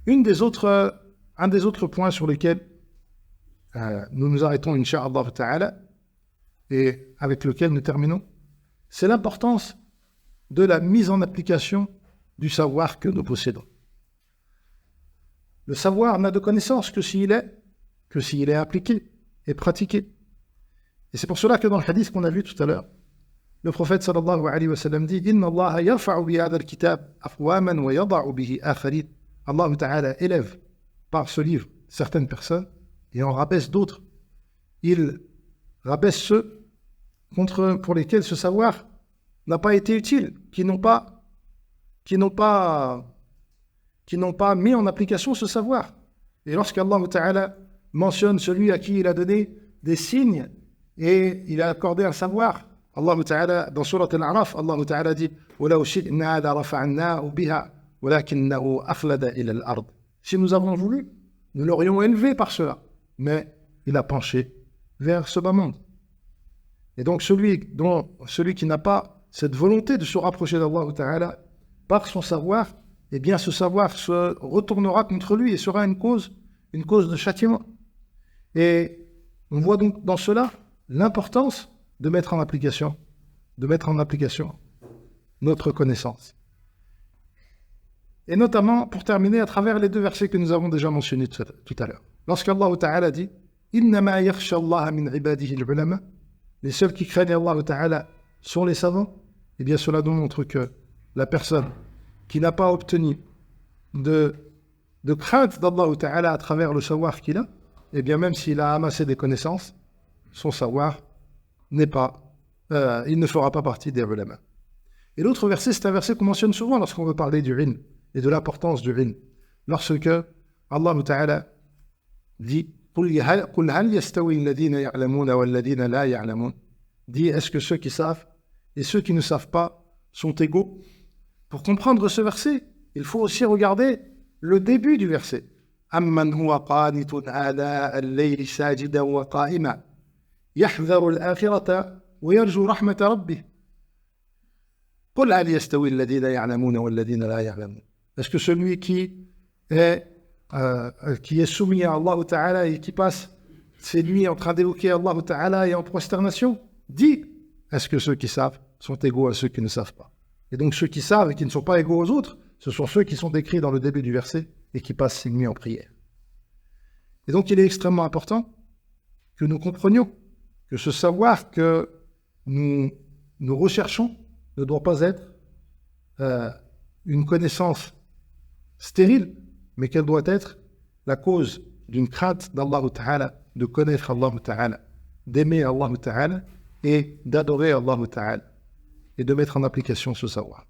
Un des autres points sur lesquels nous nous arrêtons, Inch'Allah Ta'ala, et avec lequel nous terminons, c'est l'importance de la mise en application du savoir que nous possédons. Le savoir n'a de connaissance que s'il est appliqué et pratiqué. Et c'est pour cela que dans le hadith qu'on a vu tout à l'heure, le prophète sallallahu alayhi wa sallam dit « Inna Allah yarfa'u bi hadha al-kitab aqwaman wa yada'u bihi akharin » Allah Ta'ala élève par ce livre certaines personnes et en rabaisse d'autres. Il rabaisse ceux pour lesquels ce savoir n'a pas été utile, qui n'ont pas mis en application ce savoir. Et lorsqu'Allah Ta'ala mentionne celui à qui il a donné des signes et il a accordé un savoir, Allah Ta'ala, dans Surat Al-A'raf, Allah Ta'ala dit وَلَوْ شِئْنَا لَرَفَعْنَاهُ بِهَا وَلَكِنَّهُ أَخْلَدَ إِلَى الْأَرْضِ. Si nous avons voulu, nous l'aurions élevé par cela, mais il a penché vers ce bas monde. Et donc celui qui n'a pas cette volonté de se rapprocher d'Allah Ta'ala par son savoir, eh bien ce savoir se retournera contre lui et sera une cause de châtiment. Et on voit donc dans cela l'importance de mettre en application notre connaissance. Et notamment, pour terminer, à travers les deux versets que nous avons déjà mentionnés tout à l'heure. Lorsqu'Allah Ta'ala dit « Innama yakhsha Allah min ibadihi al-ulama » les seuls qui craignent Allah Ta'ala sont les savants, eh bien cela montre que la personne qui n'a pas obtenu de crainte d'Allah Ta'ala à travers le savoir qu'il a, eh bien même s'il a amassé des connaissances, son savoir il ne fera pas partie des ulama. Et l'autre verset, c'est un verset qu'on mentionne souvent lorsqu'on veut parler du ilm et de l'importance du ilm. Lorsque Allah Ta'ala dit dit, est-ce que ceux qui savent et ceux qui ne savent pas sont égaux? Pour comprendre ce verset, il faut aussi regarder le début du verset. Amman huwa qanitun ala al-layli sajidan wa qa'ima yahdharu al-akhirata wa yarju rahmata rabbih. Qul hal yastawi alladhina ya'lamuna wal ladhina la ya'lamun. Est-ce que celui qui est soumis à Allah Ta'ala et qui passe ses nuits en train d'évoquer Allah Ta'ala et en prosternation, dit, est-ce que ceux qui savent sont égaux à ceux qui ne savent pas? Et donc ceux qui savent et qui ne sont pas égaux aux autres, ce sont ceux qui sont décrits dans le début du verset et qui passent ses nuits en prière. Et donc il est extrêmement important que nous comprenions que ce savoir que nous recherchons ne doit pas être une connaissance stérile, mais qu'elle doit être la cause d'une crainte d'Allah Ta'ala, de connaître Allah Ta'ala, d'aimer Allah Ta'ala et d'adorer Allah Ta'ala et de mettre en application ce savoir.